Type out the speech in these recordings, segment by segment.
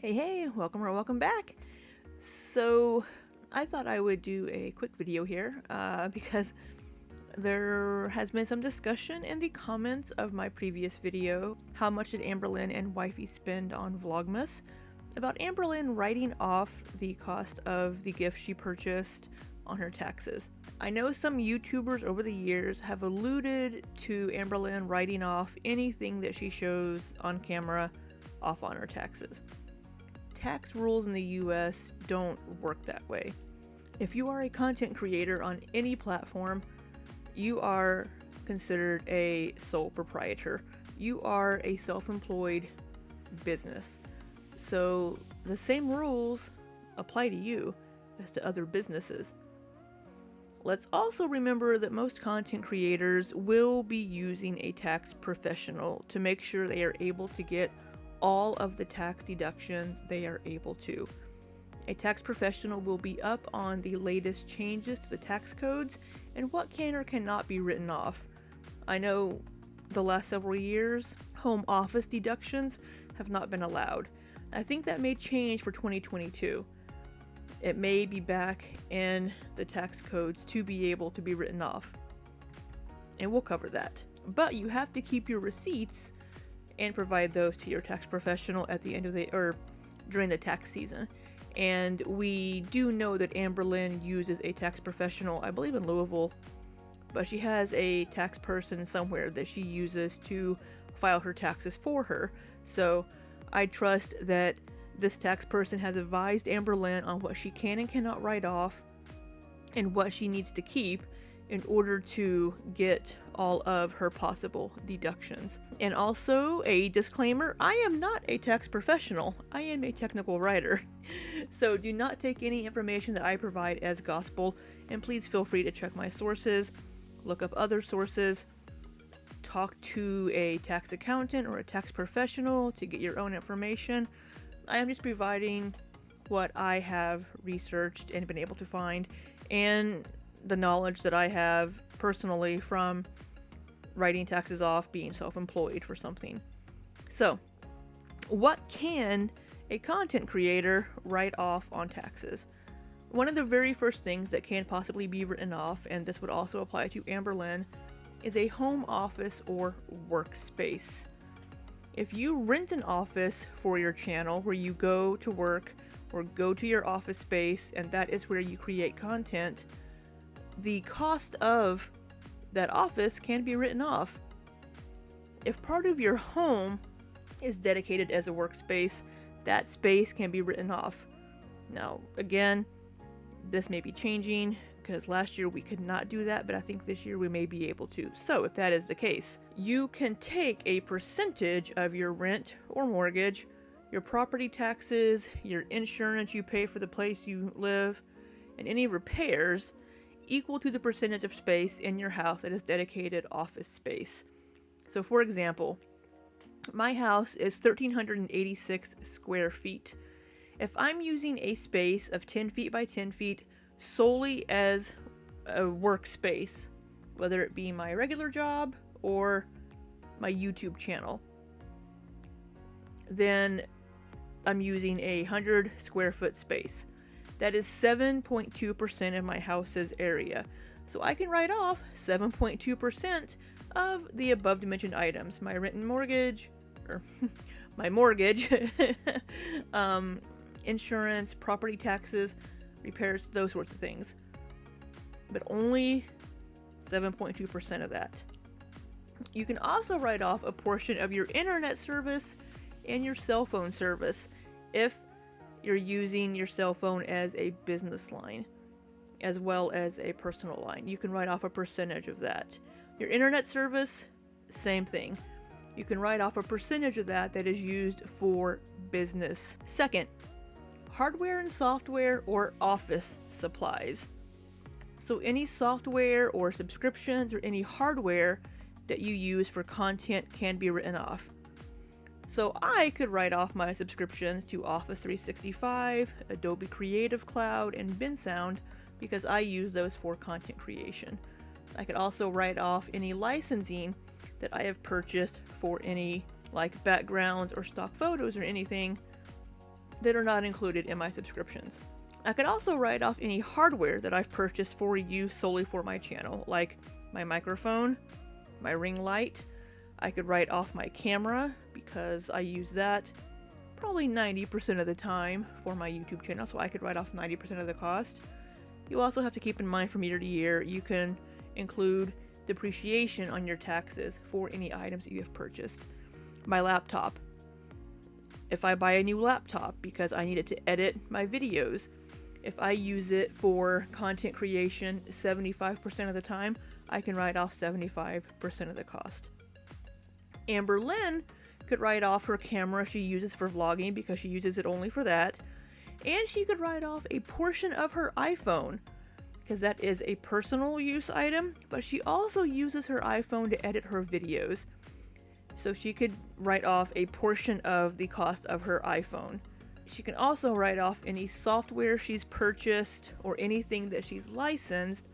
Hey, welcome or welcome back. So, I thought I would do a quick video here because there has been some discussion in the comments of my previous video. How much did Amberlynn and Wifey spend on Vlogmas? About Amberlynn writing off the cost of the gift she purchased on her taxes. I know some YouTubers over the years have alluded to Amberlynn writing off anything that she shows on camera off on her taxes. Tax rules in the US don't work that way. If you are a content creator on any platform, you are considered a sole proprietor. You are a self-employed business. So the same rules apply to you as to other businesses. Let's also remember that most content creators will be using a tax professional to make sure they are able to get all of the tax deductions they are able to. A tax professional will be up on the latest changes to the tax codes and what can or cannot be written off. I know the last several years, home office deductions have not been allowed. I think that may change for 2022. It may be back in the tax codes to be able to be written off. And we'll cover that. But you have to keep your receipts and provide those to your tax professional at the end of the during the tax season. And we do know that Amberlynn uses a tax professional, I believe in Louisville, but she has a tax person somewhere that she uses to file her taxes for her. So I trust that this tax person has advised Amberlynn on what she can and cannot write off and what she needs to keep in order to get all of her possible deductions. And also a disclaimer, I am not a tax professional, I am a technical writer. So do not take any information that I provide as gospel, and please feel free to check my sources, look up other sources, talk to a tax accountant or a tax professional to get your own information. I am just providing what I have researched and been able to find, and the knowledge that I have personally from writing taxes off, being self-employed for something. So, what can a content creator write off on taxes? One of the very first things that can possibly be written off, and this would also apply to Amberlynn, is a home office or workspace. If you rent an office for your channel where you go to work or go to your office space and that is where you create content, the cost of that office can be written off. If part of your home is dedicated as a workspace, that space can be written off. Now, again, this may be changing because last year we could not do that, but I think this year we may be able to. So if that is the case, you can take a percentage of your rent or mortgage, your property taxes, your insurance you pay for the place you live, and any repairs equal to the percentage of space in your house that is dedicated office space. So for example, my house is 1,386 square feet. If I'm using a space of 10 feet by 10 feet solely as a workspace, whether it be my regular job or my YouTube channel, then I'm using a 100 square foot space. That is 7.2% of my house's area. So I can write off 7.2% of the above mentioned items. My rent and mortgage, or my mortgage, insurance, property taxes, repairs, those sorts of things. But only 7.2% of that. You can also write off a portion of your internet service and your cell phone service if you're using your cell phone as a business line as well as a personal line. You can write off a percentage of that. Your internet service, same thing. You can write off a percentage of that that is used for business. Second, hardware and software or office supplies. So any software or subscriptions or any hardware that you use for content can be written off. So I could write off my subscriptions to Office 365, Adobe Creative Cloud, and BinSound because I use those for content creation. I could also write off any licensing that I have purchased for any like backgrounds or stock photos or anything that are not included in my subscriptions. I could also write off any hardware that I've purchased for use solely for my channel, like my microphone, my ring light. I could write off my camera because I use that probably 90% of the time for my YouTube channel, so I could write off 90% of the cost. You also have to keep in mind from year to year, you can include depreciation on your taxes for any items that you have purchased. My laptop. If I buy a new laptop because I need it to edit my videos, if I use it for content creation 75% of the time, I can write off 75% of the cost. Amberlynn could write off her camera she uses for vlogging because she uses it only for that. And she could write off a portion of her iPhone because that is a personal use item, but she also uses her iPhone to edit her videos. So she could write off a portion of the cost of her iPhone. She can also write off any software she's purchased or anything that she's licensed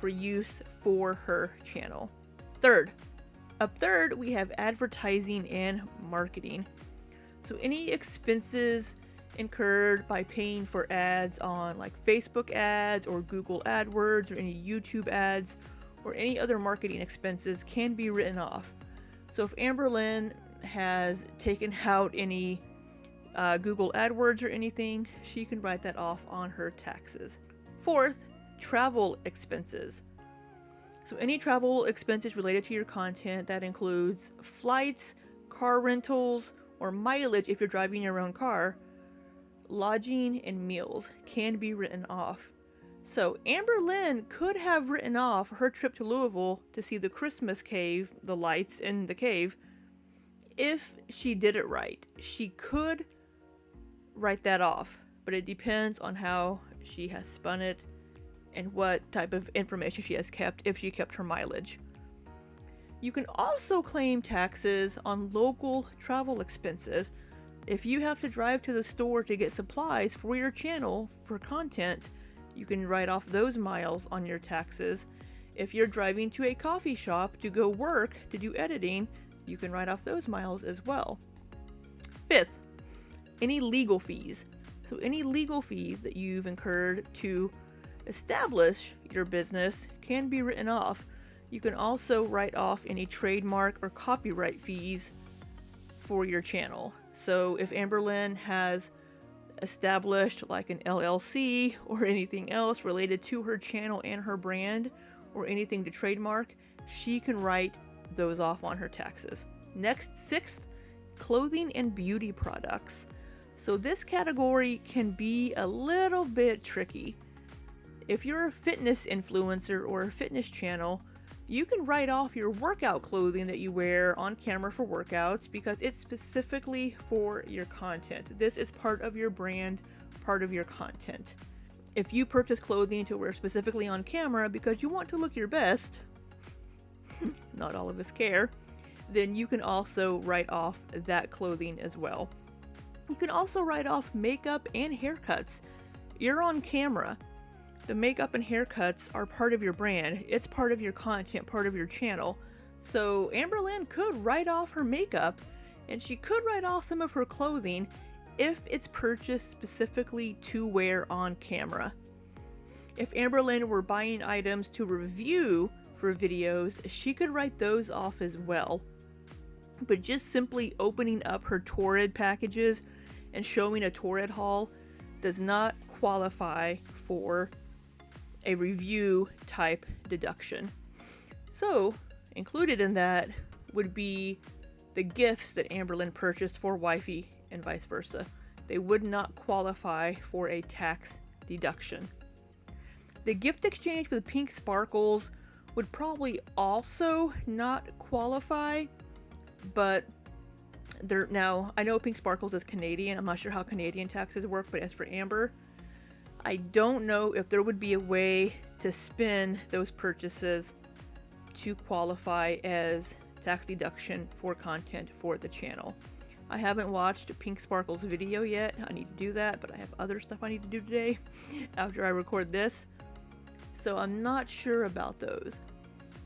for use for her channel. Up third, we have advertising and marketing. So any expenses incurred by paying for ads on like Facebook ads or Google AdWords or any YouTube ads or any other marketing expenses can be written off. So if Amberlynn has taken out any Google AdWords or anything, she can write that off on her taxes. Fourth, travel expenses. So any travel expenses related to your content, that includes flights, car rentals, or mileage if you're driving your own car, lodging, and meals can be written off. So Amberlynn could have written off her trip to Louisville to see the Christmas cave, the lights in the cave. If she did it right, she could write that off, but it depends on how she has spun it and what type of information she has kept, if she kept her mileage. You can also claim taxes on local travel expenses. If you have to drive to the store to get supplies for your channel for content, you can write off those miles on your taxes. If you're driving to a coffee shop to go work to do editing, you can write off those miles as well. Fifth, any legal fees. So any legal fees that you've incurred to establish your business can be written off. You can also write off any trademark or copyright fees for your channel. So if Amberlynn has established like an LLC or anything else related to her channel and her brand or anything to trademark, she can write those off on her taxes. Next, sixth, clothing and beauty products. So this category can be a little bit tricky. If you're a fitness influencer or a fitness channel, you can write off your workout clothing that you wear on camera for workouts because it's specifically for your content. This is part of your brand, part of your content. If you purchase clothing to wear specifically on camera because you want to look your best, not all of us care, then you can also write off that clothing as well. You can also write off makeup and haircuts. You're on camera. The makeup and haircuts are part of your brand. It's part of your content, part of your channel. So Amberlynn could write off her makeup and she could write off some of her clothing if it's purchased specifically to wear on camera. If Amberlynn were buying items to review for videos, she could write those off as well. But just simply opening up her Torrid packages and showing a Torrid haul does not qualify for a review type deduction. So included in that would be the gifts that Amberlynn purchased for wifey and vice versa. They would not qualify for a tax deduction. The gift exchange with pink sparkles would probably also not qualify, but now I know pink sparkles is Canadian. I'm not sure how Canadian taxes work, but as for Amber, I don't know if there would be a way to spin those purchases to qualify as tax deduction for content for the channel. I haven't watched Pink Sparkle's video yet. I need to do that, but I have other stuff I need to do today after I record this. So I'm not sure about those.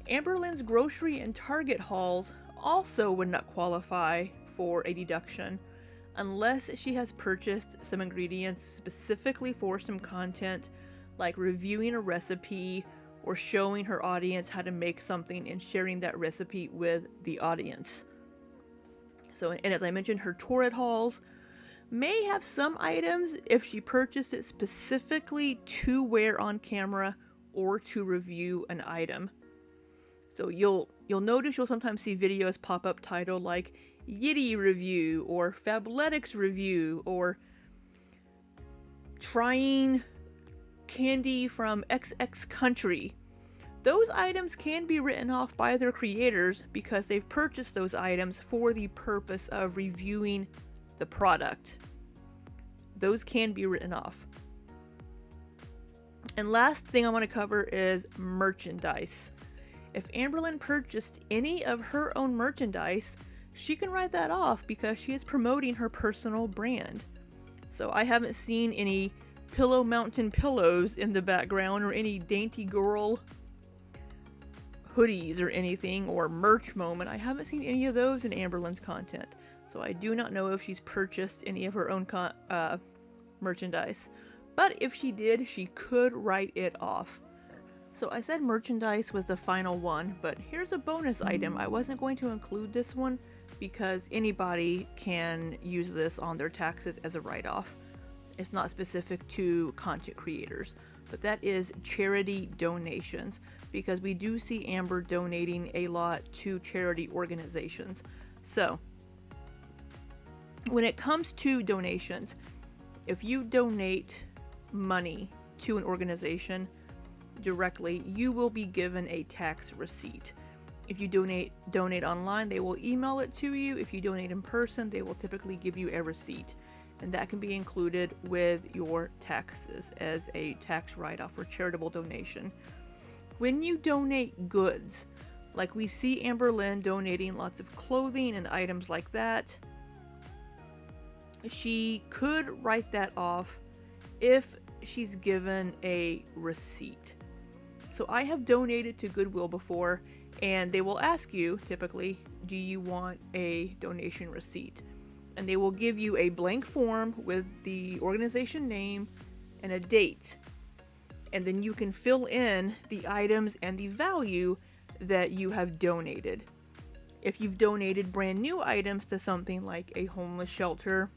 Amberlynn's grocery and Target hauls also would not qualify for a deduction. unless she has purchased some ingredients specifically for some content, like reviewing a recipe or showing her audience how to make something and sharing that recipe with the audience. So, and as I mentioned, her torrid hauls may have some items if she purchased it specifically to wear on camera or to review an item. So you'll notice you'll sometimes see videos pop up titled like Yitty review or Fabletics review or trying candy from XX country. Those items can be written off by their creators because they've purchased those items for the purpose of reviewing the product. Those can be written off. And last thing I want to cover is merchandise. If Amberlynn purchased any of her own merchandise, she can write that off because she is promoting her personal brand. So I haven't seen any Pillow Mountain pillows in the background or any Dainty Girl hoodies or anything, or merch moment. I haven't seen any of those in Amberlynn's content. So I do not know if she's purchased any of her own merchandise. But if she did, she could write it off. So I said merchandise was the final one, but here's a bonus item. I wasn't going to include this one because anybody can use this on their taxes as a write-off. It's not specific to content creators, but that is charity donations, because we do see Amber donating a lot to charity organizations. So when it comes to donations, if you donate money to an organization directly, you will be given a tax receipt. If you donate online, they will email it to you. If you donate in person, they will typically give you a receipt, and that can be included with your taxes as a tax write-off or charitable donation. When you donate goods, like we see Amberlynn donating lots of clothing and items like that, she could write that off if she's given a receipt. So I have donated to Goodwill before, and they will ask you typically, do you want a donation receipt? And they will give you a blank form with the organization name and a date. And then you can fill in the items and the value that you have donated. If you've donated brand new items to something like a homeless shelter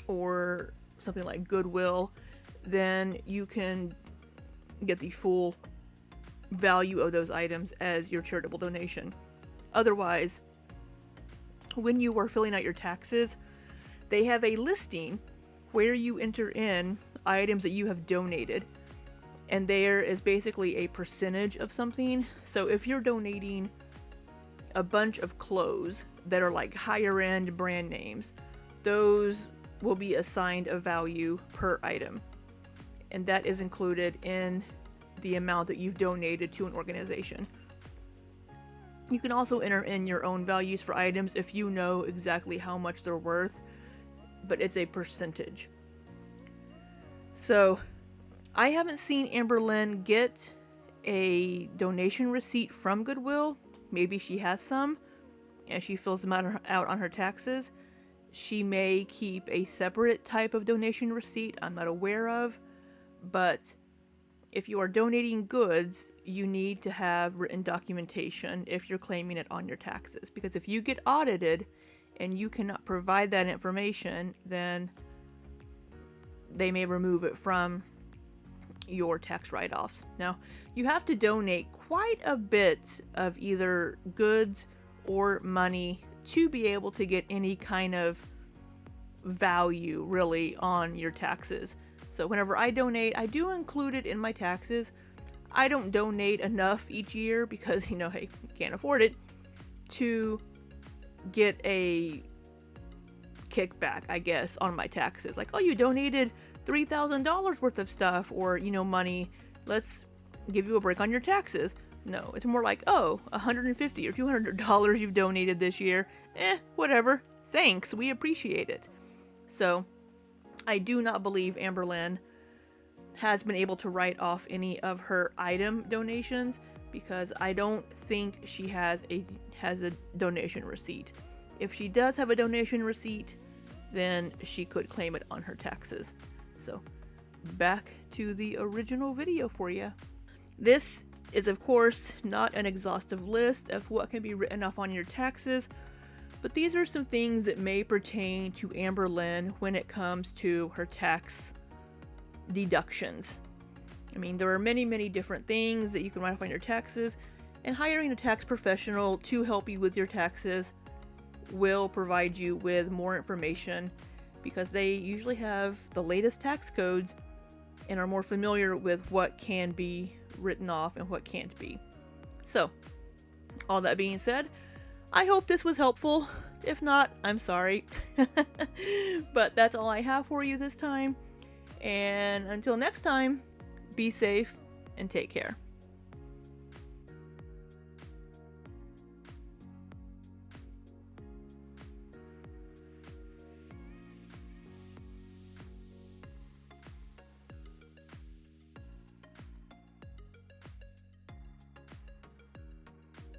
or something like Goodwill, then you can get the full value of those items as your charitable donation. Otherwise, when you are filling out your taxes, they have a listing where you enter in items that you have donated, and there is basically a percentage of something. So if you're donating a bunch of clothes that are like higher end brand names, those will be assigned a value per item, and that is included in the amount that you've donated to an organization. You can also enter in your own values for items if you know exactly how much they're worth, but it's a percentage. So I haven't seen Amberlynn get a donation receipt from Goodwill. Maybe she has some and she fills them out on her taxes. She may keep a separate type of donation receipt I'm not aware of, but if you are donating goods, you need to have written documentation if you're claiming it on your taxes. Because if you get audited and you cannot provide that information, then they may remove it from your tax write-offs. Now, you have to donate quite a bit of either goods or money to be able to get any kind of value really on your taxes. So whenever I donate, I do include it in my taxes. I don't donate enough each year because, hey, you can't afford it, to get a kickback, I guess, on my taxes. Like, oh, you donated $3,000 worth of stuff or, money. Let's give you a break on your taxes. No, it's more like, oh, $150 or $200 you've donated this year. Whatever. Thanks. We appreciate it. So I do not believe Amberlynn has been able to write off any of her item donations because I don't think she has a donation receipt. If she does have a donation receipt, then she could claim it on her taxes. So back to the original video for you. This is of course not an exhaustive list of what can be written off on your taxes, but these are some things that may pertain to Amberlynn when it comes to her tax deductions. I mean, there are many different things that you can write off on your taxes, and hiring a tax professional to help you with your taxes will provide you with more information because they usually have the latest tax codes and are more familiar with what can be written off and what can't be. So, all that being said, I hope this was helpful. If not, I'm sorry. But that's all I have for you this time. And until next time, be safe and take care.